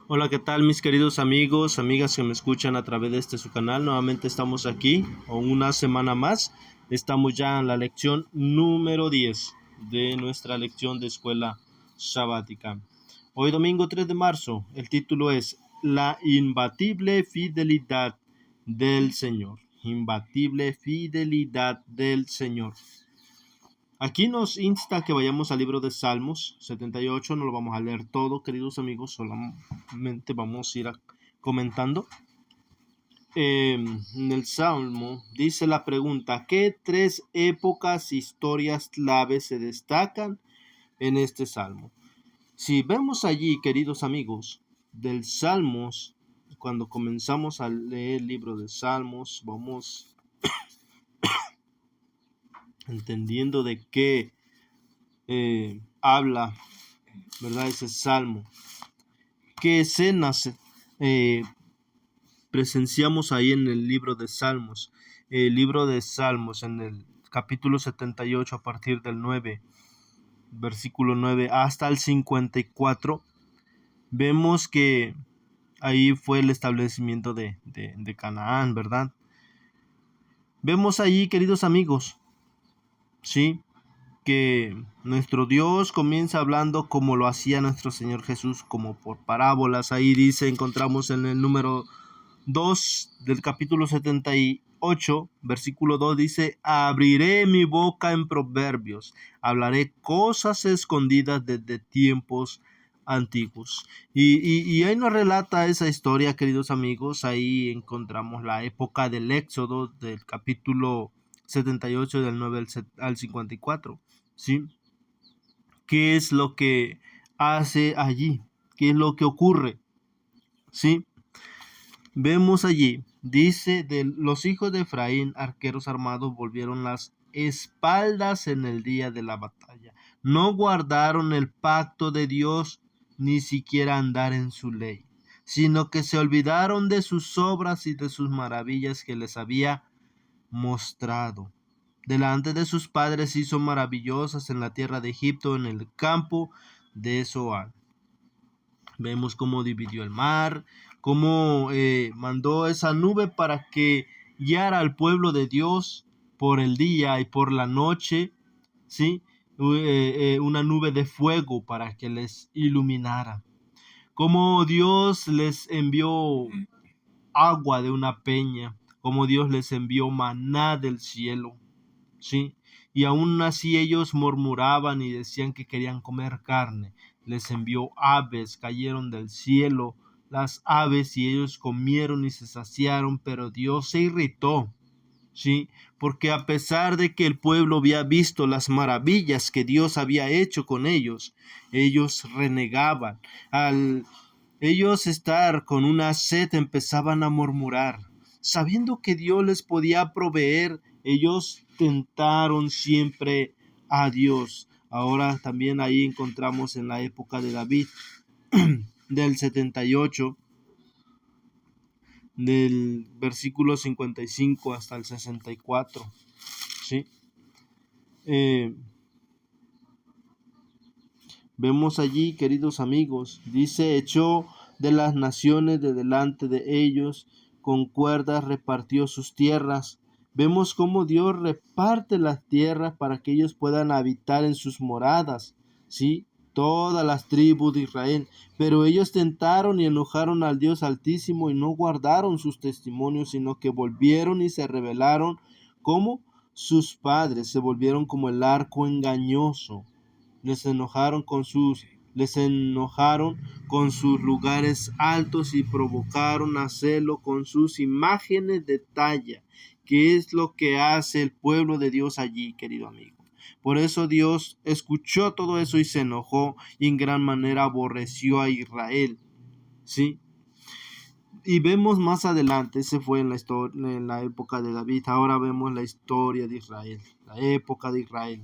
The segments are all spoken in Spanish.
Hola, ¿qué tal mis queridos amigos, amigas que me escuchan a través de su canal? Nuevamente estamos aquí, una semana más. Estamos ya en la lección número 10 de nuestra lección de escuela sabática. Hoy domingo 3 de marzo, el título es La imbatible fidelidad del Señor. Imbatible fidelidad del Señor. Aquí nos insta que vayamos al libro de Salmos 78, no lo vamos a leer todo, queridos amigos, solamente vamos a ir comentando. En el Salmo dice la pregunta, ¿qué tres épocas, historias claves se destacan en este Salmo? Si vemos allí, queridos amigos, del Salmos, cuando comenzamos a leer el libro de Salmos, vamos entendiendo de qué habla, ¿verdad? Ese salmo. ¿Qué escenas presenciamos ahí en el libro de Salmos? El libro de Salmos en el capítulo 78 a partir del 9, versículo 9 hasta el 54, vemos que ahí fue el establecimiento de Canaán, ¿verdad? Vemos ahí, queridos amigos, ¿sí? Que nuestro Dios comienza hablando como lo hacía nuestro Señor Jesús, como por parábolas. Ahí dice, encontramos en el número 2 del capítulo 78, versículo 2, dice, abriré mi boca en proverbios, hablaré cosas escondidas desde tiempos antiguos. Y ahí nos relata esa historia, queridos amigos. Ahí encontramos la época del Éxodo, del capítulo 78, del 9 al 54. ¿Sí? ¿Qué es lo que hace allí? ¿Qué es lo que ocurre? ¿Sí? Vemos allí, dice, de los hijos de Efraín, arqueros armados, volvieron las espaldas en el día de la batalla. No guardaron el pacto de Dios, ni siquiera andar en su ley, sino que se olvidaron de sus obras y de sus maravillas que les había mostrado. Delante de sus padres hizo maravillosas en la tierra de Egipto, en el campo de Zoán. Vemos cómo dividió el mar, cómo mandó esa nube para que guiara al pueblo de Dios por el día y por la noche, ¿sí? Una nube de fuego para que les iluminara. Cómo Dios les envió agua de una peña, cómo Dios les envió maná del cielo, ¿sí? Y aún así ellos murmuraban y decían que querían comer carne. Les envió aves, cayeron del cielo las aves y ellos comieron y se saciaron, pero Dios se irritó, ¿sí? Porque a pesar de que el pueblo había visto las maravillas que Dios había hecho con ellos renegaban. Al ellos estar con una sed empezaban a murmurar. Sabiendo que Dios les podía proveer, ellos tentaron siempre a Dios. Ahora también ahí encontramos en la época de David, del 78, del versículo 55 hasta el 64. ¿Sí? Eh, Vemos allí, queridos amigos, dice, echó de las naciones de delante de ellos, con cuerdas repartió sus tierras. Vemos cómo Dios reparte las tierras para que ellos puedan habitar en sus moradas, ¿sí? Todas las tribus de Israel. Pero ellos tentaron y enojaron al Dios Altísimo y no guardaron sus testimonios, sino que volvieron y se rebelaron como sus padres, se volvieron como el arco engañoso. Les enojaron con sus lugares altos y provocaron a celo con sus imágenes de talla. ¿Qué es lo que hace el pueblo de Dios allí, querido amigo? Por eso Dios escuchó todo eso y se enojó y en gran manera aborreció a Israel. ¿Sí? Y vemos más adelante, ese fue en en la época de David. Ahora vemos la historia de Israel, la época de Israel.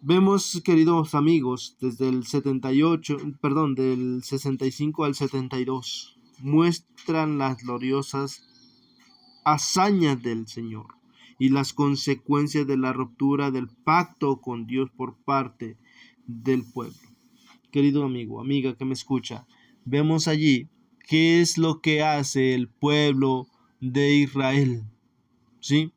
Vemos, queridos amigos, desde el 78, perdón, del 65 al 72, muestran las gloriosas hazañas del Señor y las consecuencias de la ruptura del pacto con Dios por parte del pueblo. Querido amigo, amiga que me escucha, vemos allí qué es lo que hace el pueblo de Israel, ¿sí?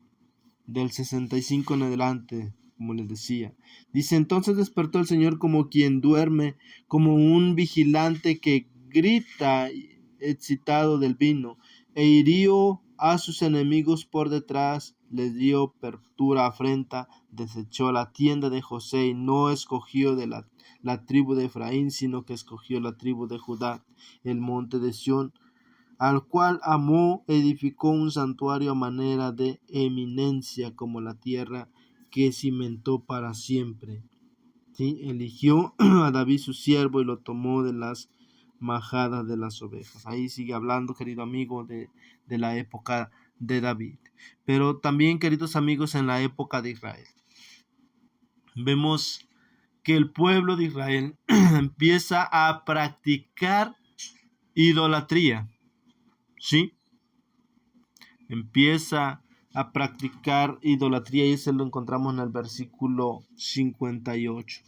Del 65 en adelante, como les decía. Dice, entonces despertó el Señor como quien duerme, como un vigilante que grita excitado del vino, e hirió a sus enemigos por detrás, les dio pertura afrenta, desechó la tienda de José y no escogió de la tribu de Efraín, sino que escogió la tribu de Judá, el monte de Sión, al cual amó, edificó un santuario a manera de eminencia como la tierra que cimentó para siempre. ¿Sí? Eligió a David su siervo y lo tomó de las majadas de las ovejas. Ahí sigue hablando, querido amigo, de la época de David. Pero también, queridos amigos, en la época de Israel. Vemos que el pueblo de Israel empieza a practicar idolatría. ¿Sí? Empieza a practicar idolatría y eso lo encontramos en el versículo 58.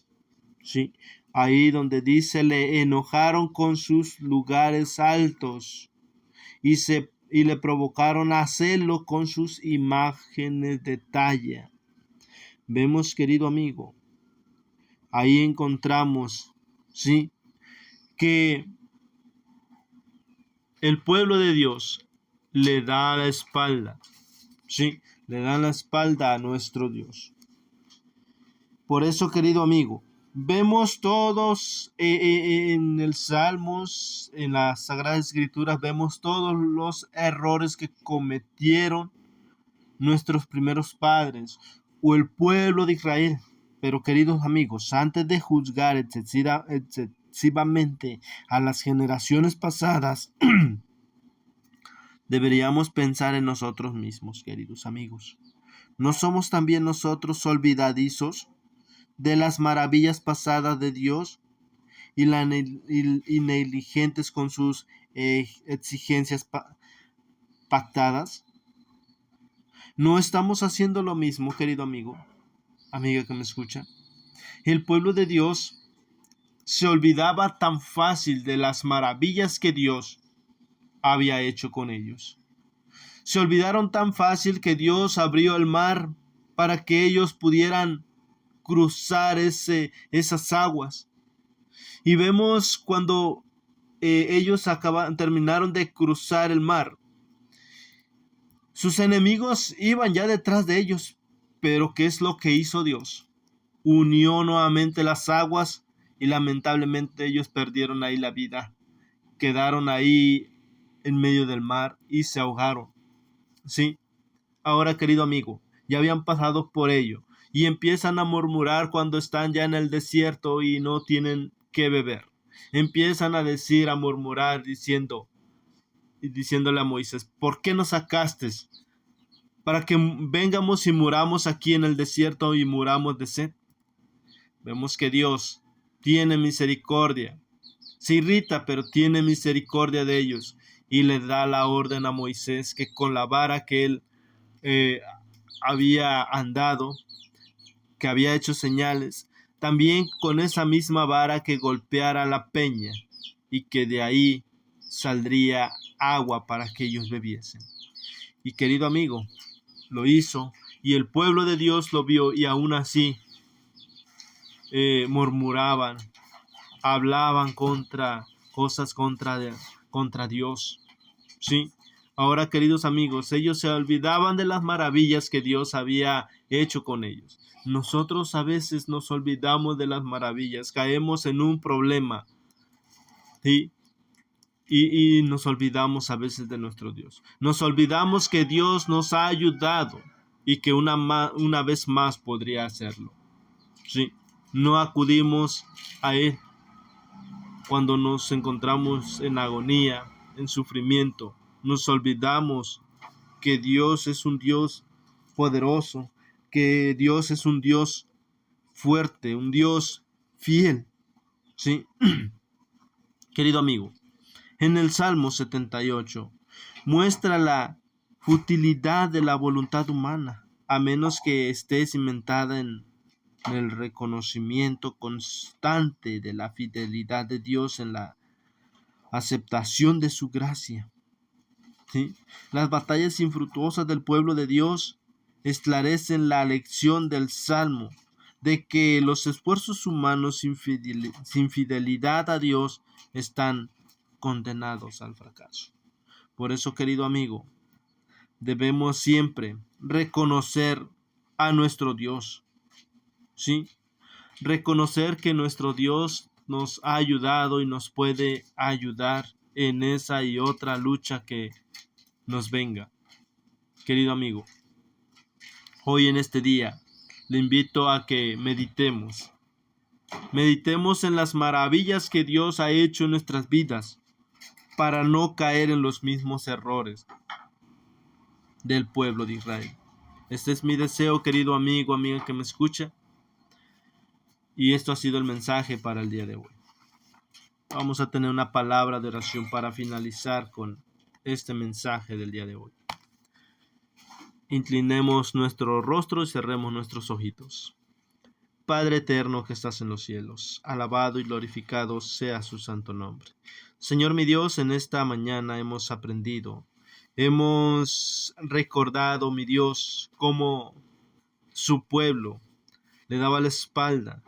¿Sí? Ahí donde dice, le enojaron con sus lugares altos y le provocaron a hacerlo con sus imágenes de talla. Vemos, querido amigo, ahí encontramos, ¿sí? Que el pueblo de Dios le da la espalda, ¿sí? Le dan la espalda a nuestro Dios. Por eso, querido amigo, vemos todos en el Salmos, en las Sagradas Escrituras, vemos todos los errores que cometieron nuestros primeros padres o el pueblo de Israel. Pero, queridos amigos, antes de juzgar excesivamente a las generaciones pasadas, deberíamos pensar en nosotros mismos, queridos amigos. ¿No somos también nosotros olvidadizos de las maravillas pasadas de Dios y negligentes con sus exigencias pactadas? ¿No estamos haciendo lo mismo, querido amigo, amiga que me escucha? El pueblo de Dios se olvidaba tan fácil de las maravillas que Dios había hecho con ellos. Se olvidaron tan fácil que Dios abrió el mar para que ellos pudieran cruzar esas aguas. Y vemos cuando ellos terminaron de cruzar el mar. Sus enemigos iban ya detrás de ellos. Pero ¿qué es lo que hizo Dios? Unió nuevamente las aguas y lamentablemente ellos perdieron ahí la vida. Quedaron ahí en medio del mar y se ahogaron. ¿Sí? Ahora, querido amigo, ya habían pasado por ello y empiezan a murmurar cuando están ya en el desierto y no tienen que beber. Empiezan a decir, a murmurar, diciéndole a Moisés, ¿por qué nos sacaste? Para que vengamos y muramos aquí en el desierto y muramos de sed. Vemos que Dios tiene misericordia. Se irrita, pero tiene misericordia de ellos y le da la orden a Moisés que con la vara que él había andado, que había hecho señales, también con esa misma vara que golpeara la peña y que de ahí saldría agua para que ellos bebiesen. Y querido amigo, lo hizo y el pueblo de Dios lo vio y aún así murmuraban, hablaban contra Dios. ¿Sí? Ahora, queridos amigos, ellos se olvidaban de las maravillas que Dios había hecho con ellos. Nosotros a veces nos olvidamos de las maravillas, caemos en un problema, ¿sí? Y nos olvidamos a veces de nuestro Dios. Nos olvidamos que Dios nos ha ayudado y que una vez más podría hacerlo. ¿Sí? No acudimos a Él cuando nos encontramos en agonía, en sufrimiento. Nos olvidamos que Dios es un Dios poderoso, que Dios es un Dios fuerte, un Dios fiel. ¿Sí? Querido amigo, en el Salmo 78 muestra la futilidad de la voluntad humana, a menos que esté cimentada en el reconocimiento constante de la fidelidad de Dios aceptación de su gracia. ¿Sí? Las batallas infructuosas del pueblo de Dios esclarecen la lección del Salmo de que los esfuerzos humanos sin fidelidad a Dios están condenados al fracaso. Por eso, querido amigo, debemos siempre reconocer a nuestro Dios, ¿sí? Reconocer que nuestro Dios nos ha ayudado y nos puede ayudar en esa y otra lucha que nos venga. Querido amigo, hoy en este día le invito a que meditemos en las maravillas que Dios ha hecho en nuestras vidas para no caer en los mismos errores del pueblo de Israel. Este es mi deseo, querido amigo, amiga que me escucha, y esto ha sido el mensaje para el día de hoy. Vamos a tener una palabra de oración para finalizar con este mensaje del día de hoy. Inclinemos nuestro rostro y cerremos nuestros ojitos. Padre eterno que estás en los cielos, alabado y glorificado sea su santo nombre. Señor mi Dios, en esta mañana hemos aprendido, hemos recordado, mi Dios, cómo su pueblo le daba la espalda,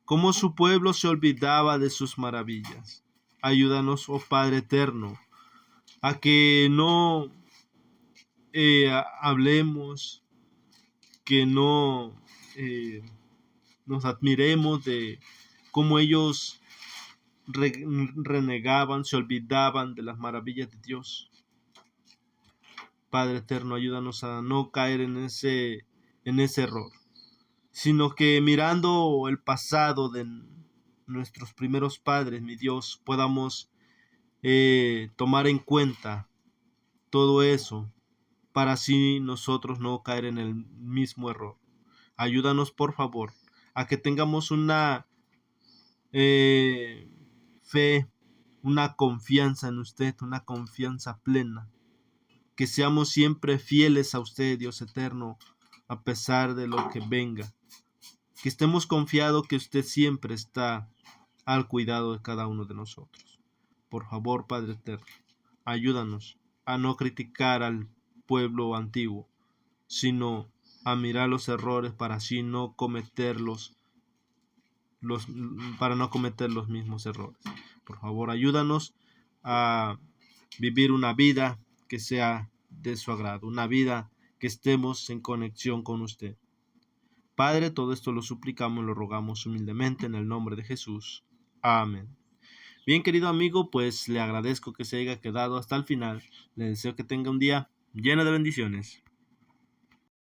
cómo su pueblo se olvidaba de sus maravillas. Ayúdanos, oh Padre eterno, a que no hablemos, que no nos admiremos de cómo ellos renegaban, se olvidaban de las maravillas de Dios. Padre eterno, ayúdanos a no caer en ese error, sino que mirando el pasado de nuestros primeros padres, mi Dios, podamos tomar en cuenta todo eso para así nosotros no caer en el mismo error. Ayúdanos, por favor, a que tengamos una fe, una confianza en usted, una confianza plena. Que seamos siempre fieles a usted, Dios eterno, a pesar de lo que venga. Que estemos confiados que usted siempre está al cuidado de cada uno de nosotros. Por favor, Padre eterno, ayúdanos a no criticar al pueblo antiguo, sino a mirar los errores para así no cometerlos, para no cometer los mismos errores. Por favor, ayúdanos a vivir una vida que sea de su agrado, una vida que estemos en conexión con usted. Padre, todo esto lo suplicamos, lo rogamos humildemente en el nombre de Jesús. Amén. Bien, querido amigo, pues le agradezco que se haya quedado hasta el final. Le deseo que tenga un día lleno de bendiciones.